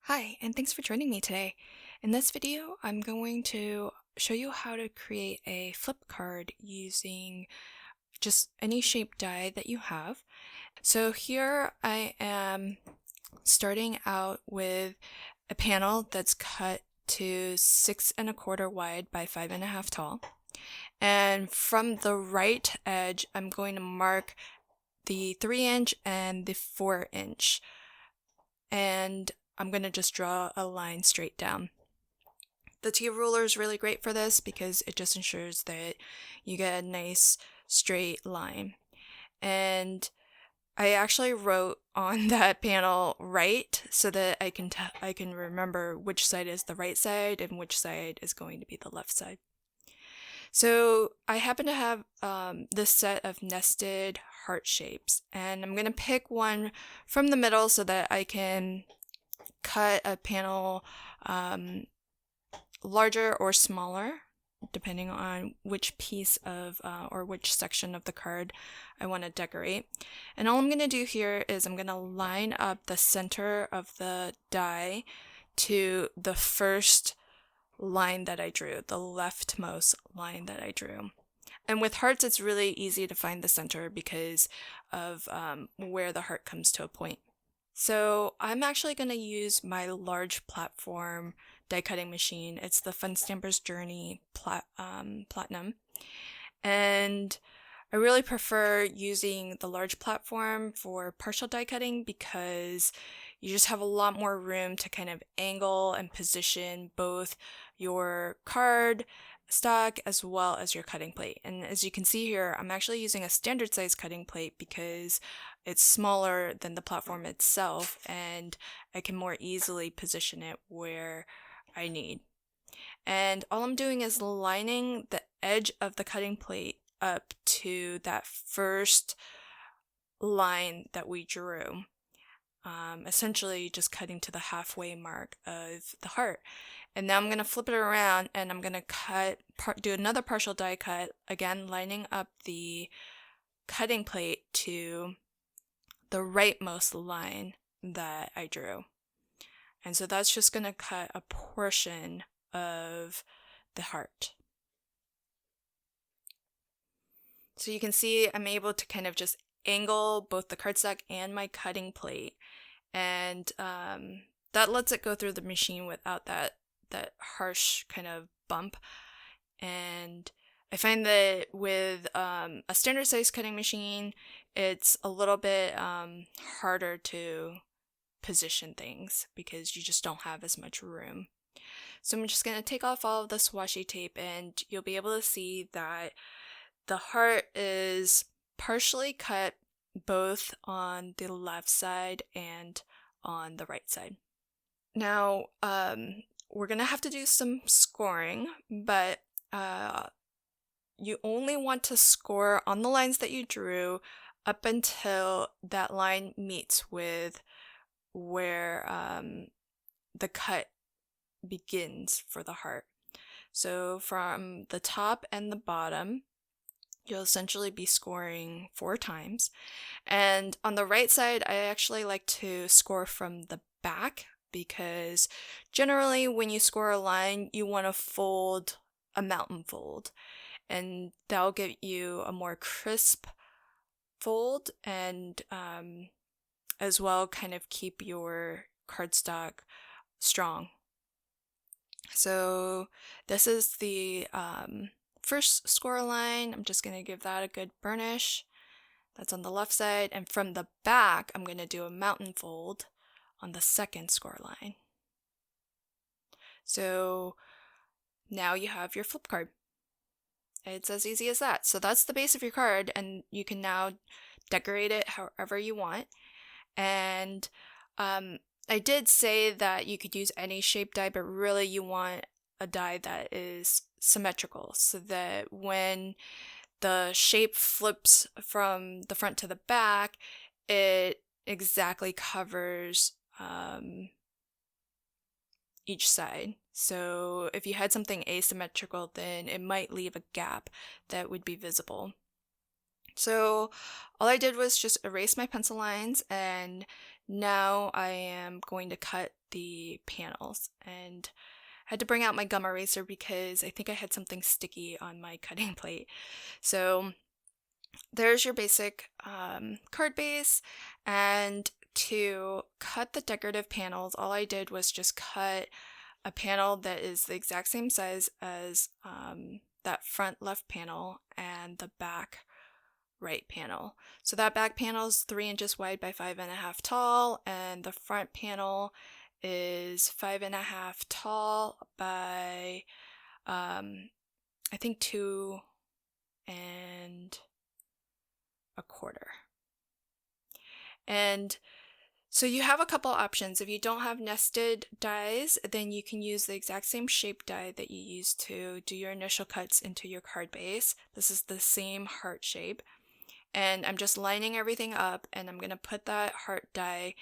Hi, and thanks for joining me today. In this video, I'm going to show you how to create a flip card using just any shape die that you have. So here I am starting out with a panel that's cut to 6¼ wide by 5½ tall. And from the right edge, I'm going to mark the 3" and the 4". And I'm going to just draw a line straight down. The T-ruler is really great for this because it just ensures that you get a nice straight line. And I actually wrote on that panel right so that I can remember which side is the right side and which side is going to be the left side. So I happen to have this set of nested heart shapes, and I'm going to pick one from the middle so that I can cut a panel larger or smaller, depending on which piece of or which section of the card I want to decorate. And all I'm going to do here is I'm going to line up the center of the die to the first line that I drew, the leftmost line that I drew. And with hearts, it's really easy to find the center because of where the heart comes to a point. So I'm actually going to use my large platform die cutting machine. It's the Fun Stampers Journey Platinum. And I really prefer using the large platform for partial die cutting because you just have a lot more room to kind of angle and position both your card stock as well as your cutting plate. And as you can see here, I'm actually using a standard size cutting plate because it's smaller than the platform itself and I can more easily position it where I need. And all I'm doing is lining the edge of the cutting plate up to that first line that we drew. Essentially just cutting to the halfway mark of the heart. And now I'm going to flip it around and I'm going to do another partial die cut, again lining up the cutting plate to the rightmost line that I drew. And so that's just going to cut a portion of the heart. So you can see I'm able to kind of just angle both the cardstock and my cutting plate. And that lets it go through the machine without that harsh kind of bump. And I find that with a standard size cutting machine, it's a little bit harder to position things because you just don't have as much room. So I'm just going to take off all of this washi tape and you'll be able to see that the heart is partially cut both on the left side and on the right side. Now, we're going to have to do some scoring, but you only want to score on the lines that you drew up until that line meets with where the cut begins for the heart. So from the top and the bottom, you'll essentially be scoring 4 times. And on the right side, I actually like to score from the back because generally when you score a line, you want to fold a mountain fold. And that'll give you a more crisp fold and as well kind of keep your cardstock strong. So this is the first score line. I'm just going to give that a good burnish. That's on the left side. And from the back, I'm going to do a mountain fold on the second score line. So now you have your flip card. It's as easy as that. So that's the base of your card, and you can now decorate it however you want. And I did say that you could use any shape die, but really you want a die that is symmetrical so that when the shape flips from the front to the back, it exactly covers each side. So if you had something asymmetrical, then it might leave a gap that would be visible. So all I did was just erase my pencil lines, and now I am going to cut the panels. And I had to bring out my gum eraser because I think I had something sticky on my cutting plate. So there's your basic card base, and to cut the decorative panels, all I did was just cut a panel that is the exact same size as that front left panel and the back right panel. So that back panel is 3 inches wide by 5.5 tall, and the front panel is 5.5 tall by I think 2 1/4. And so you have a couple options. If you don't have nested dies, then you can use the exact same shape die that you used to do your initial cuts into your card base. This is the same heart shape. And I'm just lining everything up, and I'm going to put that heart die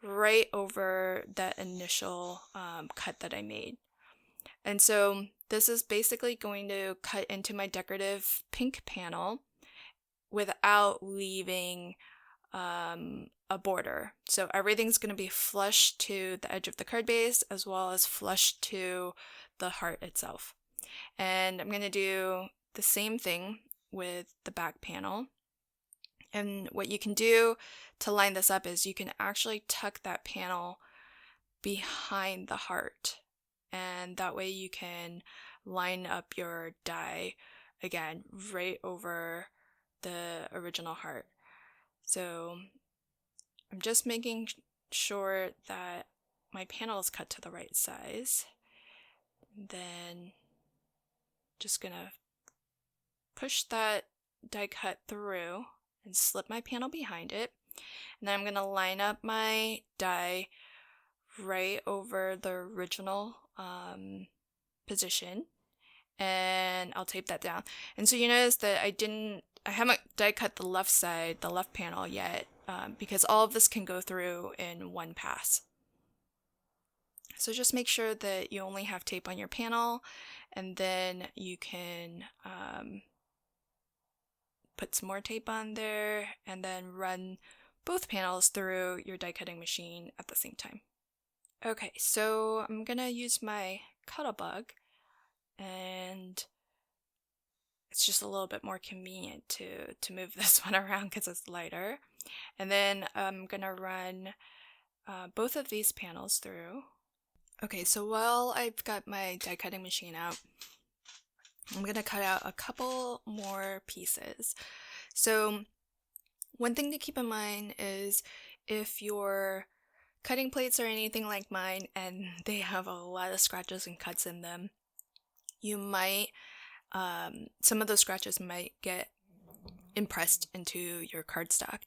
right over that initial cut that I made. And so this is basically going to cut into my decorative pink panel without leaving a border. So everything's going to be flush to the edge of the card base as well as flush to the heart itself. And I'm going to do the same thing with the back panel. And what you can do to line this up is you can actually tuck that panel behind the heart. And that way you can line up your die again right over the original heart. So I'm just making sure that my panel is cut to the right size. Then just gonna push that die cut through and slip my panel behind it. And then I'm gonna line up my die right over the original position, and I'll tape that down. And so you notice that I haven't die cut the left side, the left panel yet, because all of this can go through in one pass. So just make sure that you only have tape on your panel, and then you can put some more tape on there, and then run both panels through your die cutting machine at the same time. Okay, so I'm gonna use my Cuttlebug, and it's just a little bit more convenient to move this one around because it's lighter. And then I'm gonna run both of these panels through. Okay, so while I've got my die cutting machine out, I'm gonna cut out a couple more pieces. So one thing to keep in mind is if your cutting plates are anything like mine and they have a lot of scratches and cuts in them, you might some of those scratches might get impressed into your cardstock.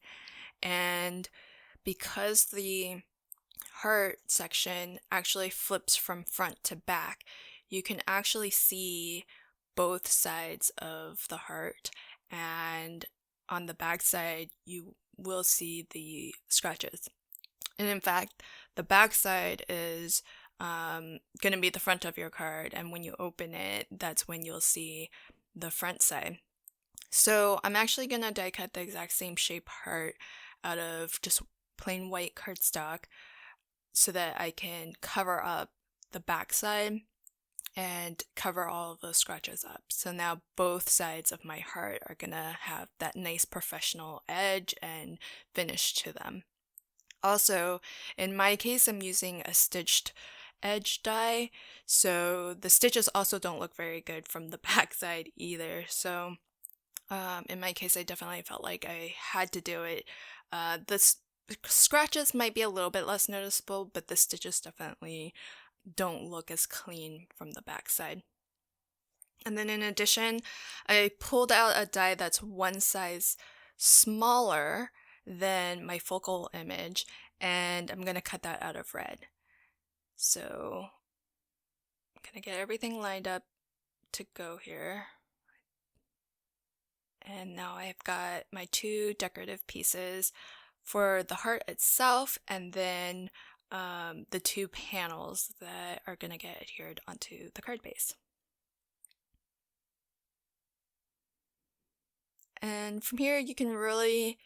And because the heart section actually flips from front to back, you can actually see both sides of the heart, and on the back side you will see the scratches. And in fact, the back side is going to be the front of your card, and when you open it, that's when you'll see the front side. So I'm actually going to die cut the exact same shape heart out of just plain white cardstock so that I can cover up the back side and cover all of those scratches up. So now both sides of my heart are going to have that nice professional edge and finish to them. Also, in my case, I'm using a stitched edge die, so the stitches also don't look very good from the back side either. So in my case, I definitely felt like I had to do it. The scratches might be a little bit less noticeable, but the stitches definitely don't look as clean from the back side. And then in addition, I pulled out a die that's one size smaller than my focal image, and I'm going to cut that out of red. So I'm going to get everything lined up to go here. And now I've got my two decorative pieces for the heart itself, and then the two panels that are going to get adhered onto the card base. And from here, you can really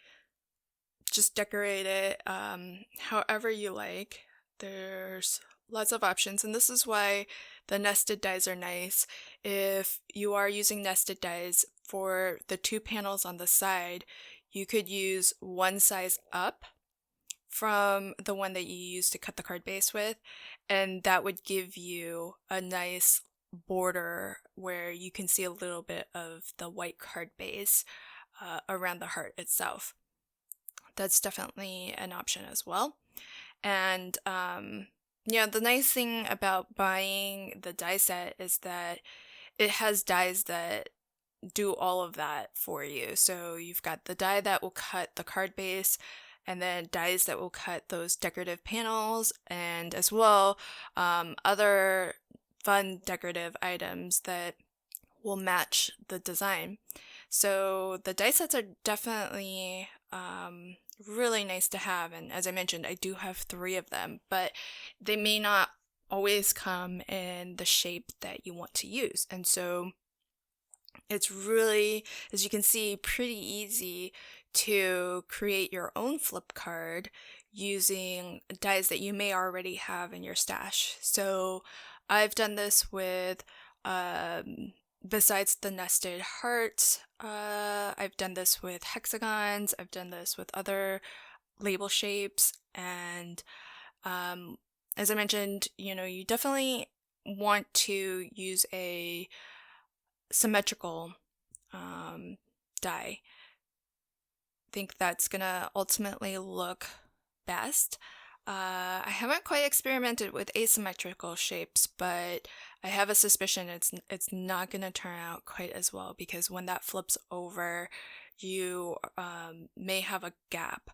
just decorate it however you like. There's lots of options, and this is why the nested dies are nice. If you are using nested dies for the 2 panels on the side, you could use one size up from the one that you use to cut the card base with, and that would give you a nice border where you can see a little bit of the white card base around the heart itself. That's definitely an option as well. And yeah, the nice thing about buying the die set is that it has dies that do all of that for you. So you've got the die that will cut the card base, and then dies that will cut those decorative panels, and as well other fun decorative items that will match the design. So the die sets are definitely really nice to have, and as I mentioned, I do have 3 of them, but they may not always come in the shape that you want to use. And so it's really, as you can see, pretty easy to create your own flip card using dies that you may already have in your stash. So I've done this with, besides the nested hearts, I've done this with hexagons, I've done this with other label shapes, and as I mentioned, you definitely want to use a symmetrical die. I think that's gonna ultimately look best. I haven't quite experimented with asymmetrical shapes, but I have a suspicion it's not gonna turn out quite as well, because when that flips over, you may have a gap.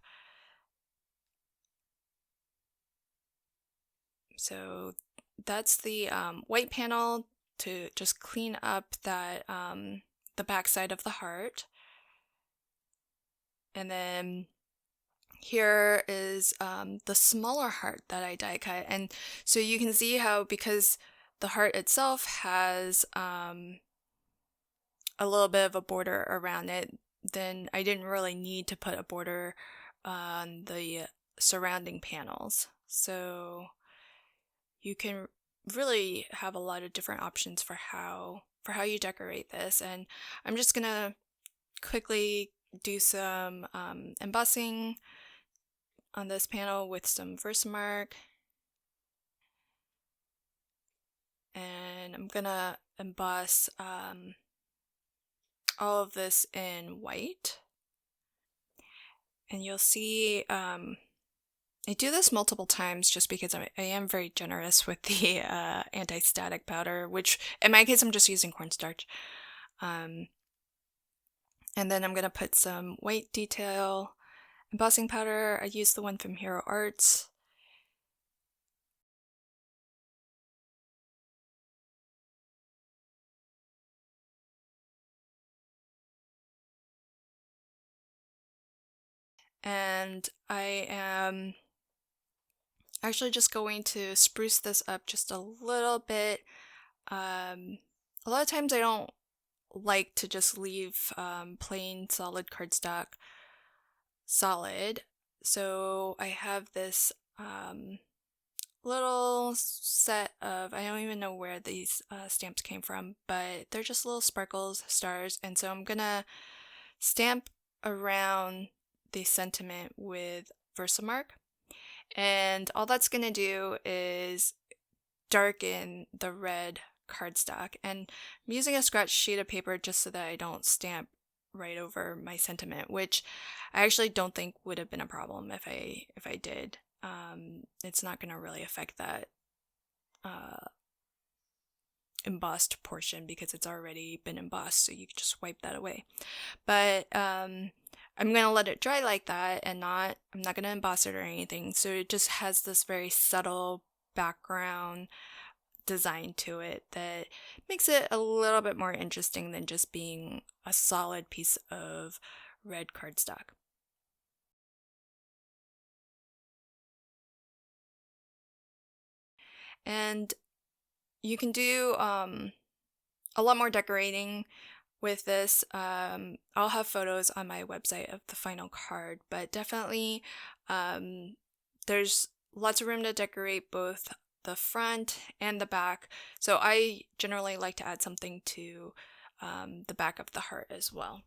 So that's the white panel to just clean up that the back side of the heart. And then here is the smaller heart that I die cut. And so you can see how, because the heart itself has a little bit of a border around it, then I didn't really need to put a border on the surrounding panels. So you can really have a lot of different options for how you decorate this. And I'm just gonna quickly do some embossing on this panel with some Versamark, and I'm gonna emboss all of this in white. And you'll see I do this multiple times just because I am very generous with the anti-static powder, which in my case I'm just using cornstarch. And then I'm going to put some white detail embossing powder. I use the one from Hero Arts. And I am actually just going to spruce this up just a little bit. A lot of times I don't like to just leave plain solid cardstock solid, so I have this little set of, I don't even know where these stamps came from, but they're just little sparkles, stars, and so I'm gonna stamp around the sentiment with Versamark, and all that's gonna do is darken the red cardstock. And I'm using a scratch sheet of paper just so that I don't stamp right over my sentiment, which I actually don't think would have been a problem if I did. It's not going to really affect that embossed portion because it's already been embossed, so you can just wipe that away. But I'm gonna let it dry like that, and I'm not gonna emboss it or anything, so it just has this very subtle background design to it that makes it a little bit more interesting than just being a solid piece of red cardstock. And you can do a lot more decorating with this. I'll have photos on my website of the final card, but definitely there's lots of room to decorate both the front and the back. So I generally like to add something to the back of the heart as well.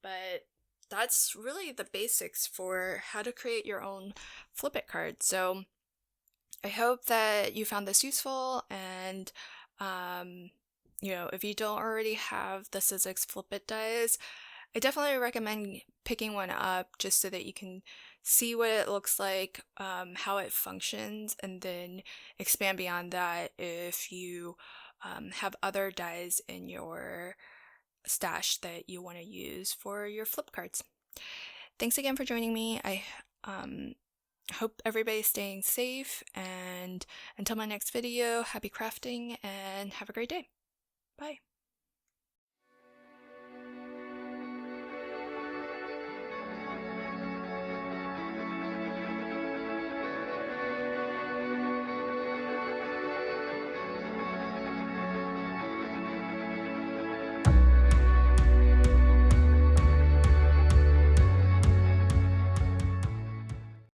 But that's really the basics for how to create your own Flip It card. So I hope that you found this useful, and if you don't already have the Sizzix Flip It dies, I definitely recommend picking one up just so that you can see what it looks like, how it functions, and then expand beyond that if you have other dies in your stash that you want to use for your flip cards. Thanks again for joining me. I hope everybody's staying safe, and until my next video, happy crafting and have a great day. Bye.